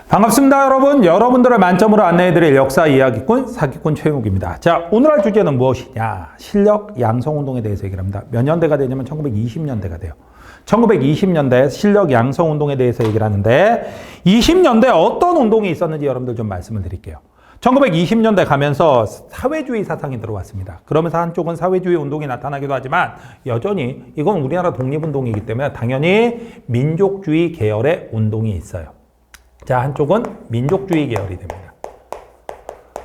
반갑습니다, 여러분. 여러분들을 만점으로 안내해드릴 역사 이야기꾼 사기꾼 최용욱입니다. 자, 오늘 할 주제는 무엇이냐? 실력 양성운동에 대해서 얘기를 합니다. 몇 년대가 되냐면 1920년대가 돼요. 1920년대 실력 양성운동에 대해서 얘기를 하는데 20년대 어떤 운동이 있었는지 여러분들 좀 말씀을 드릴게요. 1920년대 가면서 사회주의 사상이 들어왔습니다. 그러면서 한쪽은 사회주의 운동이 나타나기도 하지만 여전히 이건 우리나라 독립운동이기 때문에 당연히 민족주의 계열의 운동이 있어요. 자, 한쪽은 민족주의 계열이 됩니다.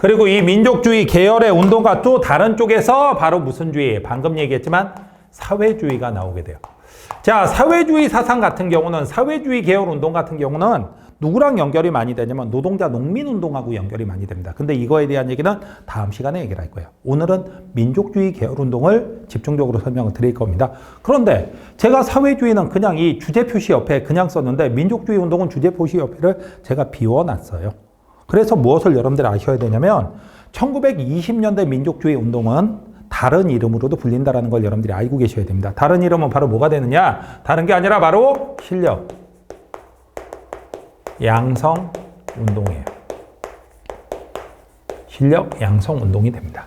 그리고 이 민족주의 계열의 운동과 또 다른 쪽에서 바로 무슨 주의? 방금 얘기했지만 사회주의가 나오게 돼요. 자, 사회주의 사상 같은 경우는 사회주의 계열 운동 같은 경우는 누구랑 연결이 많이 되냐면 노동자 농민운동하고 연결이 많이 됩니다. 근데 이거에 대한 얘기는 다음 시간에 얘기를 할 거예요. 오늘은 민족주의 계열 운동을 집중적으로 설명을 드릴 겁니다. 그런데 제가 사회주의는 그냥 이 주제표시 옆에 그냥 썼는데 민족주의 운동은 주제표시 옆에를 제가 비워놨어요. 그래서 무엇을 여러분들이 아셔야 되냐면 1920년대 민족주의 운동은 다른 이름으로도 불린다는 걸 여러분들이 알고 계셔야 됩니다. 다른 이름은 바로 뭐가 되느냐? 다른 게 아니라 바로 실력 양성 운동이에요. 실력 양성 운동이 됩니다.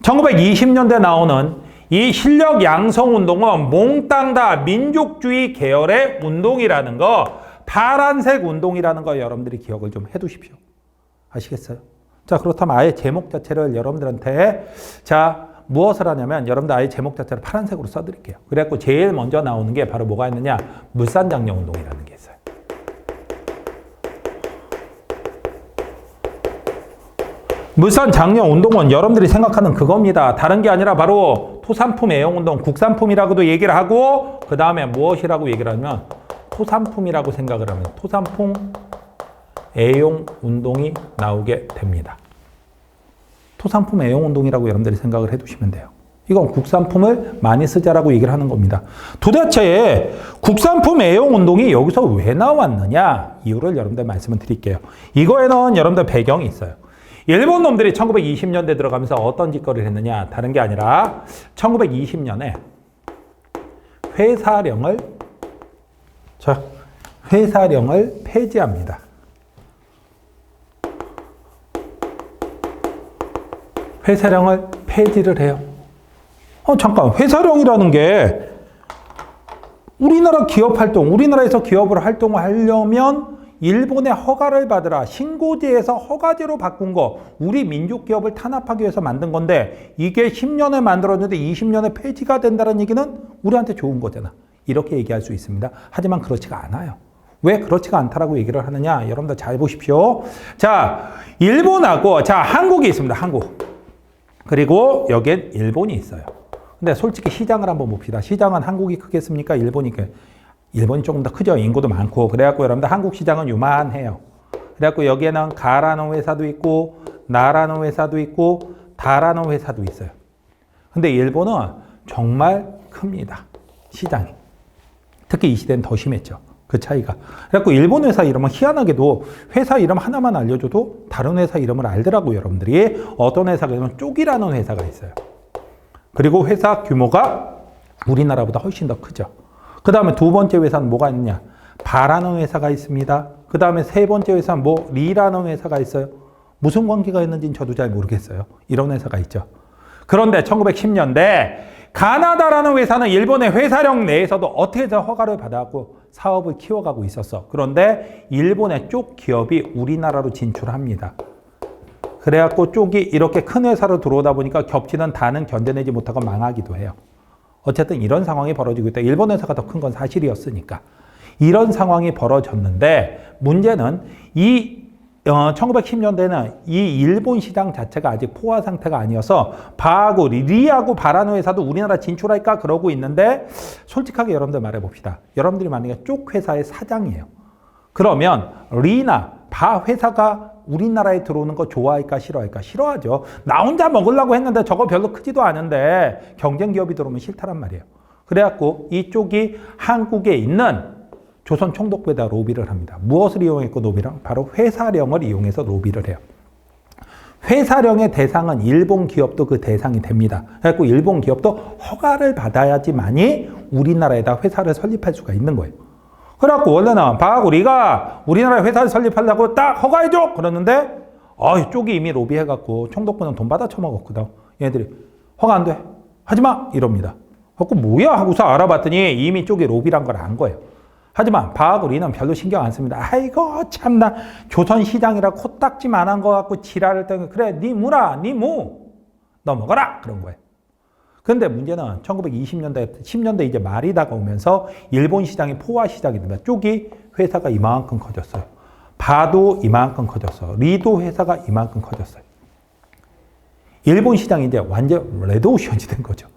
1920년대 나오는 이 실력 양성 운동은 몽땅 다 민족주의 계열의 운동이라는 거, 파란색 운동이라는 거 여러분들이 기억을 좀 해두십시오. 아시겠어요? 자, 그렇다면 아예 제목 자체를 여러분들한테 무엇을 하냐면 여러분들 아예 제목 자체를 파란색으로 써드릴게요. 그래갖고 제일 먼저 나오는 게 바로 뭐가 있느냐? 물산장려 운동이라는 게 있어요. 물산장려 운동은 여러분들이 생각하는 그겁니다. 다른 게 아니라 바로 토산품 애용 운동, 국산품이라고도 얘기를 하고 그 다음에 무엇이라고 얘기를 하면 토산품이라고 생각을 하면 토산품 애용 운동이 나오게 됩니다. 토산품 애용 운동이라고 여러분들이 생각을 해두시면 돼요. 이건 국산품을 많이 쓰자라고 얘기를 하는 겁니다. 도대체 국산품 애용 운동이 여기서 왜 나왔느냐? 이유를 여러분들 말씀을 드릴게요. 이거에는 여러분들 배경이 있어요. 일본 놈들이 1920년대 들어가면서 어떤 짓거리를 했느냐? 다른 게 아니라 1920년에 회사령을 폐지합니다. 회사령을 폐지를 해요. 잠깐, 회사령이라는 게 우리나라 기업 활동, 우리나라에서 기업을 활동하려면 일본의 허가를 받으라. 신고제에서 허가제로 바꾼 거, 우리 민족 기업을 탄압하기 위해서 만든 건데 이게 10년에 만들었는데 20년에 폐지가 된다는 얘기는 우리한테 좋은 거잖아. 이렇게 얘기할 수 있습니다. 하지만 그렇지가 않아요. 왜 그렇지가 않다라고 얘기를 하느냐? 여러분들 잘 보십시오. 자, 일본하고 한국이 있습니다. 한국. 그리고 여기엔 일본이 있어요. 근데 솔직히 시장을 한번 봅시다. 시장은 한국이 크겠습니까? 일본이 조금 더 크죠. 인구도 많고. 그래갖고 여러분들 한국 시장은 요만해요. 그래갖고 여기에는 가라는 회사도 있고 나라는 회사도 있고 다라는 회사도 있어요. 근데 일본은 정말 큽니다. 시장이. 특히 이 시대는 더 심했죠. 그 차이가. 그래갖고 일본 회사 이름은 희한하게도 회사 이름 하나만 알려줘도 다른 회사 이름을 알더라고요. 여러분들이. 어떤 회사가 있냐면 쪽이라는 회사가 있어요. 그리고 회사 규모가 우리나라보다 훨씬 더 크죠. 그 다음에 두 번째 회사는 뭐가 있느냐? 바라는 회사가 있습니다. 그 다음에 세 번째 회사는 리라는 회사가 있어요. 무슨 관계가 있는지는 저도 잘 모르겠어요. 이런 회사가 있죠. 그런데 1910년대 가나다라는 회사는 일본의 회사령 내에서도 어떻게 해서 허가를 받아갖고 사업을 키워가고 있었어. 그런데 일본의 쪽 기업이 우리나라로 진출합니다. 그래갖고 쪽이 이렇게 큰 회사로 들어오다 보니까 겹치는 단은 견뎌내지 못하고 망하기도 해요. 어쨌든 이런 상황이 벌어지고 있다. 일본 회사가 더 큰 건 사실이었으니까. 이런 상황이 벌어졌는데 문제는 1910년대는 이 일본 시장 자체가 아직 포화 상태가 아니어서 바하고 리하고 바라는 회사도 우리나라 진출할까 그러고 있는데 솔직하게 여러분들 말해봅시다. 여러분들이 만약에 쪽 회사의 사장이에요. 그러면 리나 바 회사가 우리나라에 들어오는 거 좋아할까 싫어할까? 싫어하죠. 나 혼자 먹으려고 했는데 저거 별로 크지도 않은데 경쟁 기업이 들어오면 싫다란 말이에요. 그래갖고 이쪽이 한국에 있는 조선 총독부에다 로비를 합니다. 무엇을 이용했고 로비를? 바로 회사령을 이용해서 로비를 해요. 회사령의 대상은 일본 기업도 그 대상이 됩니다. 그래서 일본 기업도 허가를 받아야지만이 우리나라에다 회사를 설립할 수가 있는 거예요. 그래갖고 원래는 우리가 우리나라에 회사를 설립하려고 딱 허가해줘! 그러는데 이쪽이 이미 로비해갖고 총독부는 돈 받아 처먹었거든. 얘네들이 허가 안 돼. 하지마! 이럽니다. 그래갖고 뭐야? 하고서 알아봤더니 이미 쪽이 로비란 걸 안 거예요. 하지만 우리는 별로 신경 안 씁니다. 아이고 참나 조선시장이라 코딱지만한 거 갖고 지랄을 떠는 그래 니 무라 니 무 너 먹어라 그런 거예요. 근데 문제는 1920년대 10년대 이제 말이 다가오면서 일본 시장이 포화 시장이 됩니다. 쪽이 회사가 이만큼 커졌어요. 바도 이만큼 커졌어. 리도 회사가 이만큼 커졌어요. 일본 시장이 이제 완전 레드오션이 된 거죠.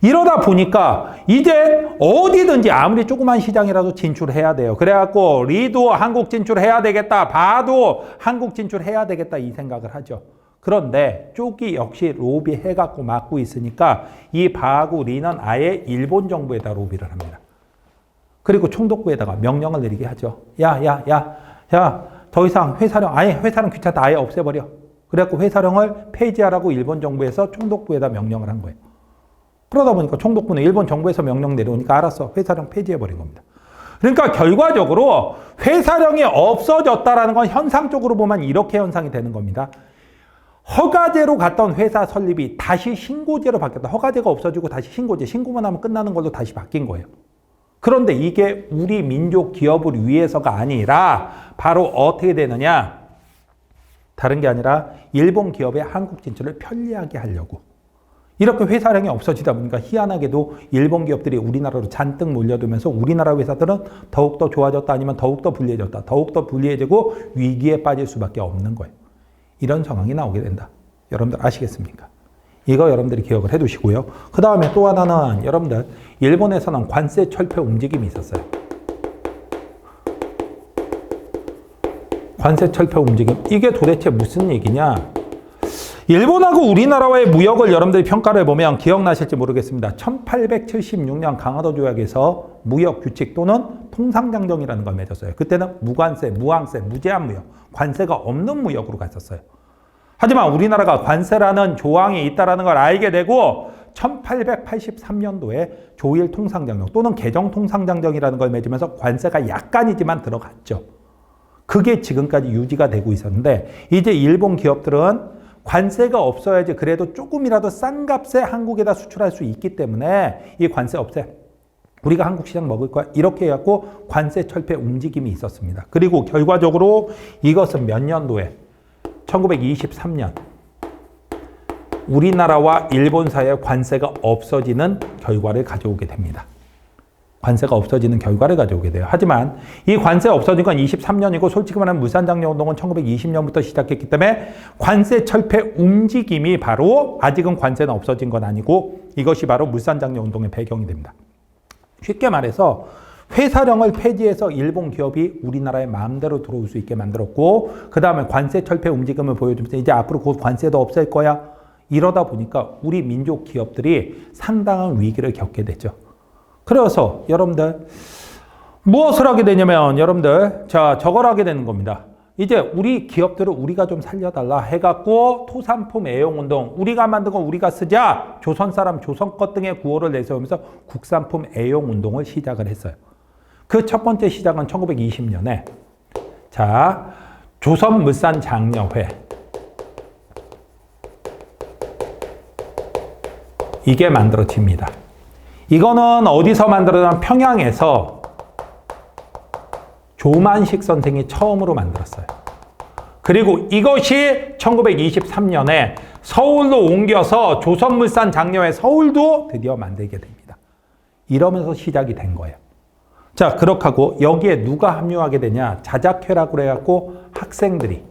이러다 보니까 이제 어디든지 아무리 조그만 시장이라도 진출해야 돼요. 그래갖고 리도 한국 진출해야 되겠다. 바도 한국 진출해야 되겠다. 이 생각을 하죠. 그런데 쪽이 역시 로비해갖고 막고 있으니까 이 바하고 리는 아예 일본 정부에다 로비를 합니다. 그리고 총독부에다가 명령을 내리게 하죠. 야, 더 이상 회사령 귀찮다. 아예 없애버려. 그래갖고 회사령을 폐지하라고 일본 정부에서 총독부에다 명령을 한 거예요. 그러다 보니까 총독부는 일본 정부에서 명령 내려오니까 알았어. 회사령 폐지해버린 겁니다. 그러니까 결과적으로 회사령이 없어졌다라는 건 현상적으로 보면 이렇게 현상이 되는 겁니다. 허가제로 갔던 회사 설립이 다시 신고제로 바뀌었다. 허가제가 없어지고 다시 신고제, 신고만 하면 끝나는 걸로 다시 바뀐 거예요. 그런데 이게 우리 민족 기업을 위해서가 아니라 바로 어떻게 되느냐? 다른 게 아니라 일본 기업의 한국 진출을 편리하게 하려고. 이렇게 회사량이 없어지다 보니까 희한하게도 일본 기업들이 우리나라로 잔뜩 몰려들면서 우리나라 회사들은 더욱더 좋아졌다 아니면 더욱더 불리해졌다. 더욱더 불리해지고 위기에 빠질 수밖에 없는 거예요. 이런 상황이 나오게 된다. 여러분들 아시겠습니까? 이거 여러분들이 기억을 해두시고요. 그 다음에 또 하나는 여러분들 일본에서는 관세 철폐 움직임이 있었어요. 관세 철폐 움직임. 이게 도대체 무슨 얘기냐? 일본하고 우리나라와의 무역을 여러분들이 평가를 해보면 기억나실지 모르겠습니다. 1876년 강화도 조약에서 무역 규칙 또는 통상장정이라는 걸 맺었어요. 그때는 무관세, 무항세, 무제한 무역, 관세가 없는 무역으로 갔었어요. 하지만 우리나라가 관세라는 조항이 있다는 걸 알게 되고 1883년도에 조일 통상장정 또는 개정 통상장정이라는 걸 맺으면서 관세가 약간이지만 들어갔죠. 그게 지금까지 유지가 되고 있었는데 이제 일본 기업들은 관세가 없어야지 그래도 조금이라도 싼 값에 한국에다 수출할 수 있기 때문에 이 관세 없애. 우리가 한국 시장 먹을 거야. 이렇게 해갖고 관세 철폐 움직임이 있었습니다. 그리고 결과적으로 이것은 몇 년도에? 1923년. 우리나라와 일본 사이에 관세가 없어지는 결과를 가져오게 됩니다. 관세가 없어지는 결과를 가져오게 돼요. 하지만 이 관세 없어진 건 23년이고 솔직히 말하면 물산장려운동은 1920년부터 시작했기 때문에 관세 철폐 움직임이 바로 아직은 관세는 없어진 건 아니고 이것이 바로 물산장려운동의 배경이 됩니다. 쉽게 말해서 회사령을 폐지해서 일본 기업이 우리나라에 마음대로 들어올 수 있게 만들었고 그 다음에 관세 철폐 움직임을 보여주면서 이제 앞으로 곧 관세도 없앨 거야. 이러다 보니까 우리 민족 기업들이 상당한 위기를 겪게 되죠. 그래서 여러분들 무엇을 하게 되냐면 여러분들 저걸 하게 되는 겁니다. 이제 우리 기업들을 우리가 좀 살려달라 해갖고 토산품 애용운동 우리가 만든 거 우리가 쓰자 조선 사람 조선 것 등의 구호를 내세우면서 국산품 애용운동을 시작을 했어요. 그 첫 번째 시작은 1920년에 조선물산장려회 이게 만들어집니다. 이거는 어디서 만들어졌냐면 평양에서 조만식 선생이 처음으로 만들었어요. 그리고 이것이 1923년에 서울로 옮겨서 조선물산장려회 서울도 드디어 만들게 됩니다. 이러면서 시작이 된 거예요. 자, 그렇게 하고 여기에 누가 합류하게 되냐? 자작회라고 그래갖고 학생들이.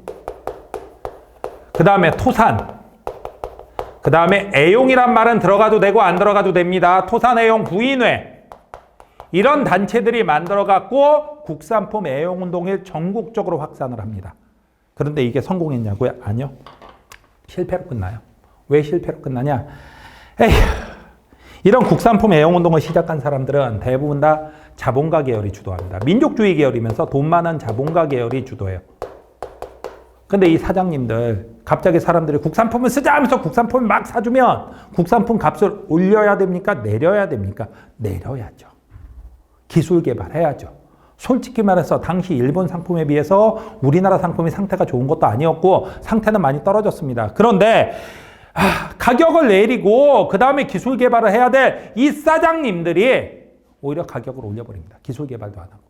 그 다음에 토산. 그 다음에 애용이란 말은 들어가도 되고 안 들어가도 됩니다. 토산애용 부인회. 이런 단체들이 만들어갖고 국산품 애용운동을 전국적으로 확산을 합니다. 그런데 이게 성공했냐고요? 아니요. 실패로 끝나요. 왜 실패로 끝나냐? 이런 국산품 애용운동을 시작한 사람들은 대부분 다 자본가 계열이 주도합니다. 민족주의 계열이면서 돈 많은 자본가 계열이 주도해요. 근데 이 사장님들 갑자기 사람들이 국산품을 쓰자 하면서 국산품을 막 사주면 국산품 값을 올려야 됩니까? 내려야 됩니까? 내려야죠. 기술 개발해야죠. 솔직히 말해서 당시 일본 상품에 비해서 우리나라 상품이 상태가 좋은 것도 아니었고 상태는 많이 떨어졌습니다. 그런데 가격을 내리고 그 다음에 기술 개발을 해야 될 이 사장님들이 오히려 가격을 올려버립니다. 기술 개발도 안 하고.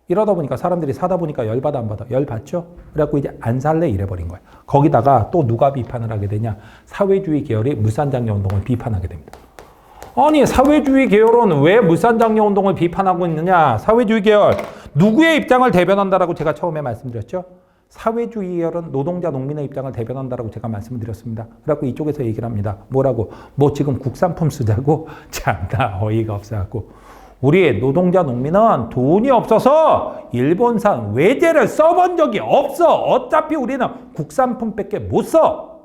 이러다 보니까 사람들이 사다 보니까 열받아 안 받아? 열받죠? 그래갖고 이제 안 살래 이래버린 거예요. 거기다가 또 누가 비판을 하게 되냐? 사회주의 계열이 물산장려 운동을 비판하게 됩니다. 아니 사회주의 계열은 왜 물산장려 운동을 비판하고 있느냐? 사회주의 계열 누구의 입장을 대변한다라고 제가 처음에 말씀드렸죠? 사회주의 계열은 노동자 농민의 입장을 대변한다라고 제가 말씀을 드렸습니다. 그래갖고 이쪽에서 얘기를 합니다. 뭐라고? 뭐 지금 국산품 쓰자고? 참나 어이가 없어갖고 우리 노동자 농민은 돈이 없어서 일본산 외제를 써본 적이 없어. 어차피 우리는 국산품밖에 못 써.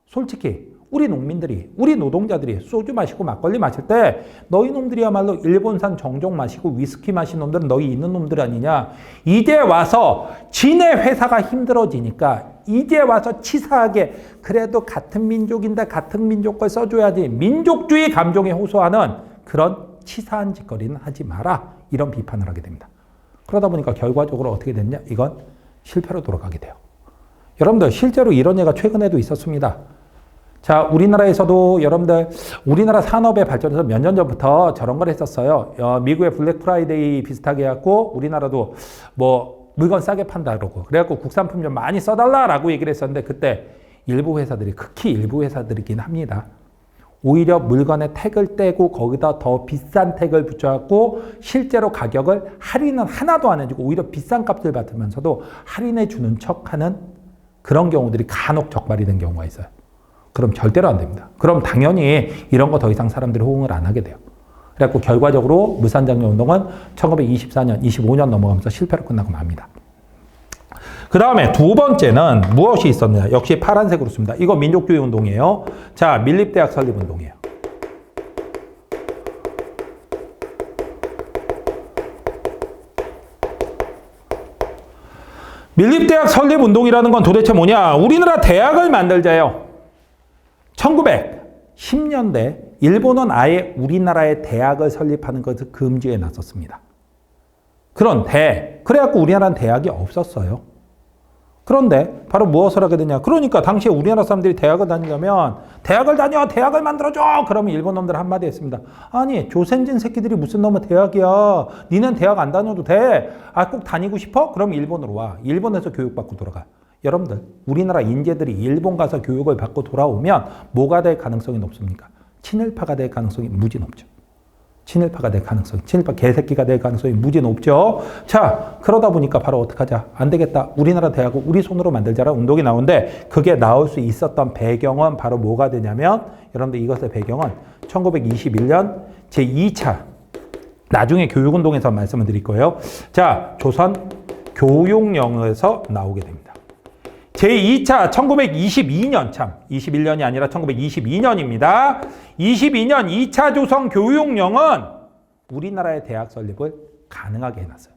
솔직히 우리 농민들이, 우리 노동자들이 소주 마시고 막걸리 마실 때 너희 놈들이야말로 일본산 정종 마시고 위스키 마신 놈들은 너희 있는 놈들 아니냐. 이제 와서 지네 회사가 힘들어지니까 이제 와서 치사하게 그래도 같은 민족인데 같은 민족 걸 써줘야지. 민족주의 감정에 호소하는 그런 치사한 짓거리는 하지 마라. 이런 비판을 하게 됩니다. 그러다 보니까 결과적으로 어떻게 됐냐? 이건 실패로 돌아가게 돼요. 여러분들 실제로 이런 예가 최근에도 있었습니다. 자, 우리나라에서도 여러분들 우리나라 산업의 발전에서 몇 년 전부터 저런 걸 했었어요. 미국의 블랙 프라이데이 비슷하게 해갖고 우리나라도 뭐 물건 싸게 판다 그러고 그래갖고 국산품 좀 많이 써달라라고 얘기를 했었는데 그때 일부 회사들이 극히 일부 회사들이긴 합니다. 오히려 물건에 택을 떼고 거기다 더 비싼 택을 붙여갖고 실제로 가격을 할인은 하나도 안 해주고 오히려 비싼 값을 받으면서도 할인해 주는 척하는 그런 경우들이 간혹 적발이 된 경우가 있어요. 그럼 절대로 안 됩니다. 그럼 당연히 이런 거 더 이상 사람들이 호응을 안 하게 돼요. 그래갖고 결과적으로 물산장려 운동은 1924년, 25년 넘어가면서 실패로 끝나고 맙니다. 그 다음에 두 번째는 무엇이 있었냐? 역시 파란색으로 씁니다. 이거 민족주의 운동이에요. 자, 밀립대학 설립 운동이에요. 밀립대학 설립 운동이라는 건 도대체 뭐냐? 우리나라 대학을 만들자요. 1910년대 일본은 아예 우리나라의 대학을 설립하는 것을 금지해 놨었습니다. 그런데 그래갖고 우리나라는 대학이 없었어요. 그런데 바로 무엇을 하게 되냐? 그러니까 당시에 우리나라 사람들이 대학을 다니려면 대학을 다녀! 대학을 만들어줘! 그러면 일본 놈들 한마디 했습니다. 아니 조센진 새끼들이 무슨 놈의 대학이야. 니는 대학 안 다녀도 돼. 아, 꼭 다니고 싶어? 그럼 일본으로 와. 일본에서 교육받고 돌아가. 여러분들 우리나라 인재들이 일본 가서 교육을 받고 돌아오면 뭐가 될 가능성이 높습니까? 친일파가 될 가능성이 무지 높죠. 친일파가 될 가능성이, 친일파 개새끼가 될 가능성이 무지 높죠. 자, 그러다 보니까 바로 어떡하자? 안 되겠다. 우리나라 대학을 우리 손으로 만들자라는 운동이 나오는데 그게 나올 수 있었던 배경은 바로 뭐가 되냐면 여러분들 이것의 배경은 1921년 제2차 나중에 교육운동에서 말씀을 드릴 거예요. 자, 조선 교육령에서 나오게 됩니다. 제2차 1922년 참 21년이 아니라 1922년입니다. 22년 2차 조선 교육령은 우리나라의 대학 설립을 가능하게 해놨어요.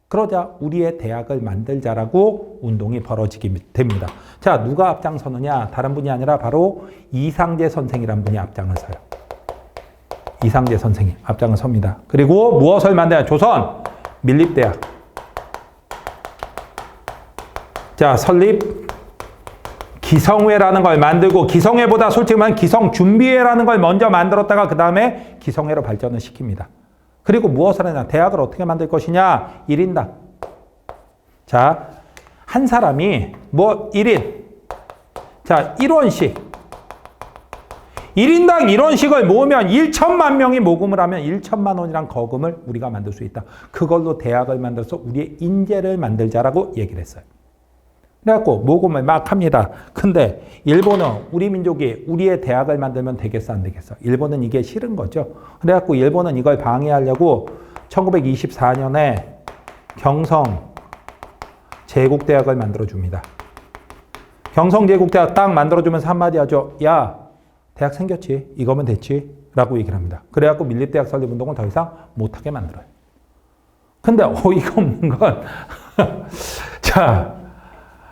그러자 우리의 대학을 만들자라고 운동이 벌어지게 됩니다. 자, 누가 앞장서느냐? 다른 분이 아니라 바로 이상재 선생이라는 분이 앞장을 서요. 이상재 선생이 앞장을 섭니다. 그리고 무엇을 만드냐? 조선 밀립대학. 자, 설립 기성회라는 걸 만들고 기성회보다 솔직히 말하면 기성준비회라는 걸 먼저 만들었다가 그 다음에 기성회로 발전을 시킵니다. 그리고 무엇을 하냐? 대학을 어떻게 만들 것이냐? 1인당. 자, 한 사람이 뭐 1인. 자, 1원씩. 1인당 1원씩을 모으면 1천만 명이 모금을 하면 1천만 원이란 거금을 우리가 만들 수 있다. 그걸로 대학을 만들어서 우리의 인재를 만들자라고 얘기를 했어요. 그래갖고 모금을 막 합니다. 근데 일본은 우리 민족이 우리의 대학을 만들면 되겠어 안 되겠어? 일본은 이게 싫은 거죠. 그래갖고 일본은 이걸 방해하려고 1924년에 경성 제국대학을 만들어줍니다. 경성 제국대학 딱 만들어주면서 한마디 하죠. 야, 대학 생겼지. 이거면 됐지. 라고 얘기를 합니다. 그래갖고 밀립대학 설립운동을 더 이상 못하게 만들어요. 근데 어이가 없는 건 자,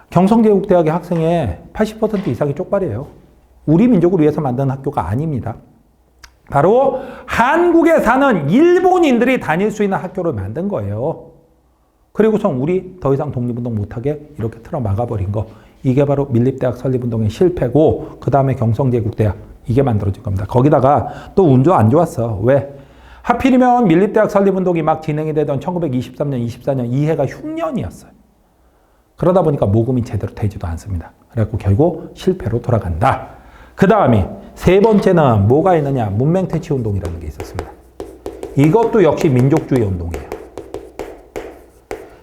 경성제국대학의 학생의 80% 이상이 쪽발이에요. 우리 민족을 위해서 만든 학교가 아닙니다. 바로 한국에 사는 일본인들이 다닐 수 있는 학교를 만든 거예요. 그리고선 우리 더 이상 독립운동 못하게 이렇게 틀어 막아버린 거. 이게 바로 밀립대학 설립운동의 실패고 그 다음에 경성제국대학 이게 만들어진 겁니다. 거기다가 또 운도 안 좋았어. 왜? 하필이면 밀립대학 설립운동이 막 진행이 되던 1923년, 24년 이 해가 흉년이었어요. 그러다 보니까 모금이 제대로 되지도 않습니다. 그래갖고 결국 실패로 돌아간다. 그 다음이 세 번째는 뭐가 있느냐? 문맹퇴치운동이라는 게 있었습니다. 이것도 역시 민족주의 운동이에요.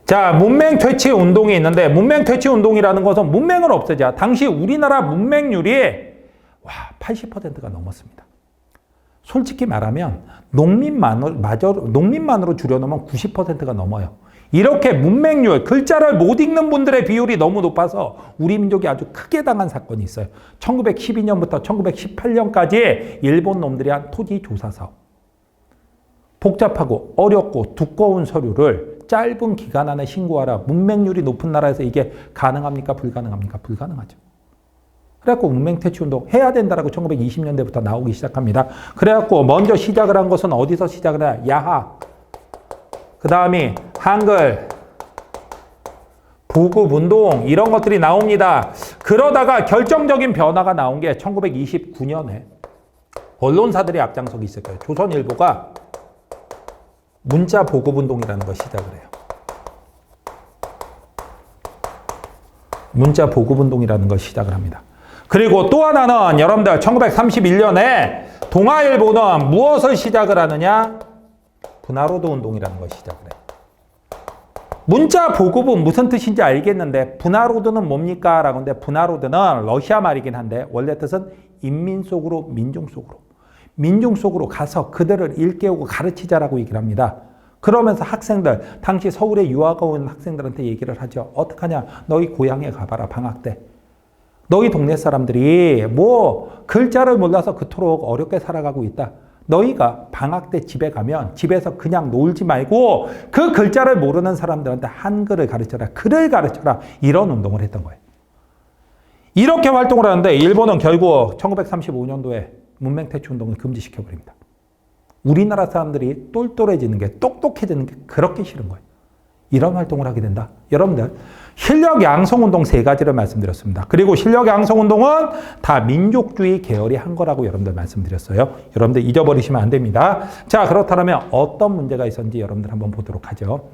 자, 문맹퇴치운동이 있는데 문맹퇴치운동이라는 것은 문맹을 없애자. 당시 우리나라 문맹률이 80%가 넘었습니다. 솔직히 말하면 농민만으로 줄여놓으면 90%가 넘어요. 이렇게 문맹률, 글자를 못 읽는 분들의 비율이 너무 높아서 우리 민족이 아주 크게 당한 사건이 있어요. 1912년부터 1918년까지 일본 놈들이 한 토지 조사 사업. 복잡하고 어렵고 두꺼운 서류를 짧은 기간 안에 신고하라. 문맹률이 높은 나라에서 이게 가능합니까? 불가능합니까? 불가능하죠. 그래갖고 문맹퇴치운동 해야 된다라고 1920년대부터 나오기 시작합니다. 그래갖고 먼저 시작을 한 것은 어디서 시작을 해야? 야학. 그 다음이 한글, 보급운동 이런 것들이 나옵니다. 그러다가 결정적인 변화가 나온 게 1929년에 언론사들의 앞장서기 있을 거예요. 조선일보가 문자 보급운동이라는 걸 시작을 해요. 문자 보급운동이라는 걸 시작을 합니다. 그리고 또 하나는 여러분들 1931년에 동아일보는 무엇을 시작을 하느냐? 분화로드 운동이라는 걸 시작을 해요. 문자 보급은 무슨 뜻인지 알겠는데 분화로드는 뭡니까? 라고 하는데 분화로드는 러시아 말이긴 한데 원래 뜻은 인민 속으로 민중 속으로 가서 그들을 일깨우고 가르치자라고 얘기를 합니다. 그러면서 학생들, 당시 서울에 유학 온 학생들한테 얘기를 하죠. 어떡하냐? 너희 고향에 가봐라, 방학 때. 너희 동네 사람들이 뭐 글자를 몰라서 그토록 어렵게 살아가고 있다. 너희가 방학 때 집에 가면 집에서 그냥 놀지 말고 그 글자를 모르는 사람들한테 한글을 가르쳐라. 글을 가르쳐라. 이런 운동을 했던 거예요. 이렇게 활동을 하는데 일본은 결국 1935년도에 문맹퇴치운동을 금지시켜버립니다. 우리나라 사람들이 똘똘해지는 게 똑똑해지는 게 그렇게 싫은 거예요. 이런 활동을 하게 된다. 여러분들 실력 양성운동 3가지를 말씀드렸습니다. 그리고 실력 양성운동은 다 민족주의 계열이 한 거라고 여러분들 말씀드렸어요. 여러분들 잊어버리시면 안 됩니다. 자, 그렇다면 어떤 문제가 있었는지 여러분들 한번 보도록 하죠.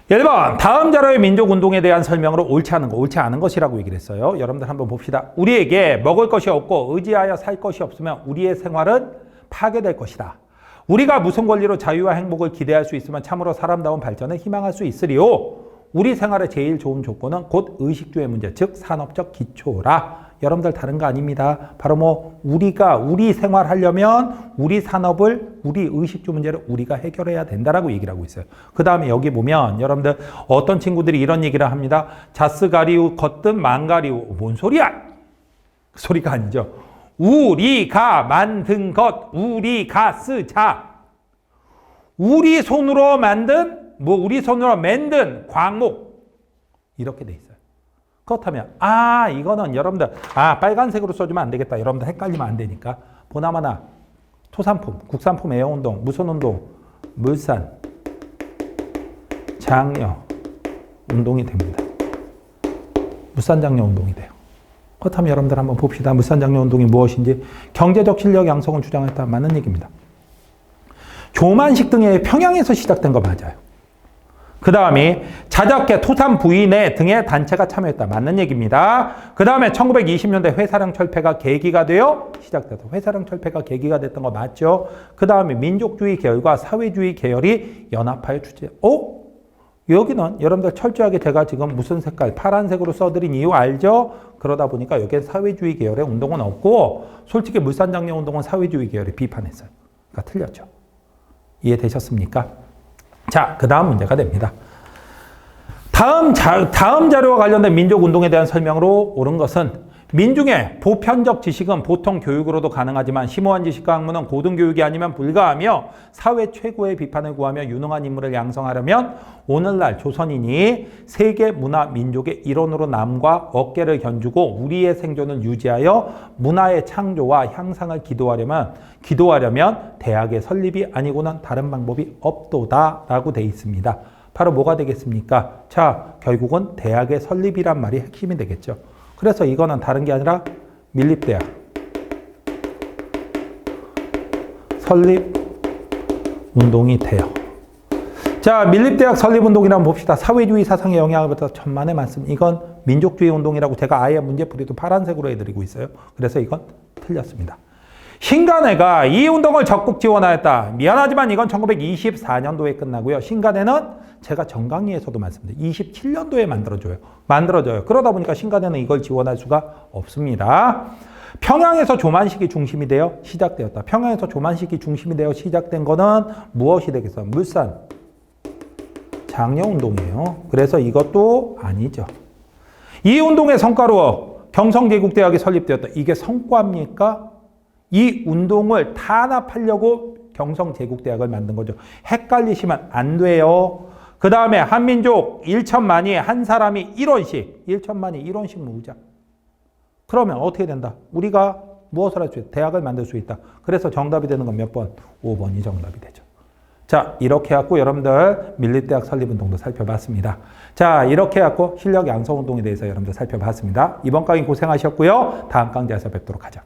1번 다음 자료의 민족운동에 대한 설명으로 옳지 않은 거, 옳지 않은 것이라고 얘기를 했어요. 여러분들 한번 봅시다. 우리에게 먹을 것이 없고 의지하여 살 것이 없으면 우리의 생활은 파괴될 것이다. 우리가 무슨 권리로 자유와 행복을 기대할 수 있으면 참으로 사람다운 발전을 희망할 수 있으리요. 우리 생활의 제일 좋은 조건은 곧 의식주의 문제, 즉 산업적 기초라. 여러분들 다른 거 아닙니다. 바로 우리가 우리 생활하려면 우리 산업을, 우리 의식주 문제를 우리가 해결해야 된다라고 얘기를 하고 있어요. 그 다음에 여기 보면 여러분들 어떤 친구들이 이런 얘기를 합니다. 자스가리우 걷든 망가리우. 뭔 소리야? 소리가 아니죠. 우리가 만든 것, 우리가 쓰자. 우리 손으로 만든, 우리 손으로 만든 광목. 이렇게 돼 있어요. 그렇다면, 이거는 여러분들, 빨간색으로 써주면 안 되겠다. 여러분들 헷갈리면 안 되니까. 보나마나, 토산품, 국산품 애용운동, 무선운동, 물산, 장려, 운동이 됩니다. 물산장려 운동이 돼요. 그렇다면 여러분들 한번 봅시다. 물산장려 운동이 무엇인지. 경제적 실력 양성을 주장했다. 맞는 얘기입니다. 조만식 등의 평양에서 시작된 거 맞아요. 그 다음에 자작계 토산 부인회 등의 단체가 참여했다. 맞는 얘기입니다. 그 다음에 1920년대 회사령 철폐가 계기가 되어 시작됐다. 회사령 철폐가 계기가 됐던 거 맞죠? 그 다음에 민족주의 계열과 사회주의 계열이 연합하여 주재. 여기는 여러분들 철저하게 제가 지금 무슨 색깔, 파란색으로 써드린 이유 알죠? 그러다 보니까 여기에 사회주의 계열의 운동은 없고 솔직히 물산장려 운동은 사회주의 계열이 비판했어요. 그러니까 틀렸죠. 이해되셨습니까? 자, 그 다음 문제가 됩니다. 다음 자료와 관련된 민족운동에 대한 설명으로 옳은 것은 민중의 보편적 지식은 보통 교육으로도 가능하지만 심오한 지식과 학문은 고등교육이 아니면 불가하며 사회 최고의 비판을 구하며 유능한 인물을 양성하려면 오늘날 조선인이 세계 문화 민족의 일원으로 남과 어깨를 견주고 우리의 생존을 유지하여 문화의 창조와 향상을 기도하려면 대학의 설립이 아니고는 다른 방법이 없도다라고 돼 있습니다. 바로 뭐가 되겠습니까? 자, 결국은 대학의 설립이란 말이 핵심이 되겠죠. 그래서 이거는 다른 게 아니라 밀립대학 설립 운동이 돼요. 자, 밀립대학 설립운동이라고 봅시다. 사회주의 사상의 영향을 받아서 천만의 말씀. 이건 민족주의 운동이라고 제가 아예 문제풀이도 파란색으로 해드리고 있어요. 그래서 이건 틀렸습니다. 신간회가 이 운동을 적극 지원하였다. 미안하지만 이건 1924년도에 끝나고요. 신간회는 제가 정강의에서도 말씀드린 27년도에 만들어져요. 그러다 보니까 신간회는 이걸 지원할 수가 없습니다. 평양에서 조만식이 중심이 되어 시작되었다. 평양에서 조만식이 중심이 되어 시작된 거는 무엇이 되겠어요? 물산 장려운동이에요. 그래서 이것도 아니죠. 이 운동의 성과로 경성제국대학이 설립되었다. 이게 성과입니까? 이 운동을 탄압하려고 경성제국대학을 만든 거죠. 헷갈리시면 안 돼요. 그 다음에 한민족 1천만이 한 사람이 1원씩, 1천만이 1원씩 모으자. 그러면 어떻게 된다? 우리가 무엇을 할 수 있다? 대학을 만들 수 있다. 그래서 정답이 되는 건 몇 번? 5번이 정답이 되죠. 자, 이렇게 해갖고 여러분들 밀립대학 설립운동도 살펴봤습니다. 자, 이렇게 해갖고 실력 양성운동에 대해서 여러분들 살펴봤습니다. 이번 강의 고생하셨고요. 다음 강좌에서 뵙도록 하죠.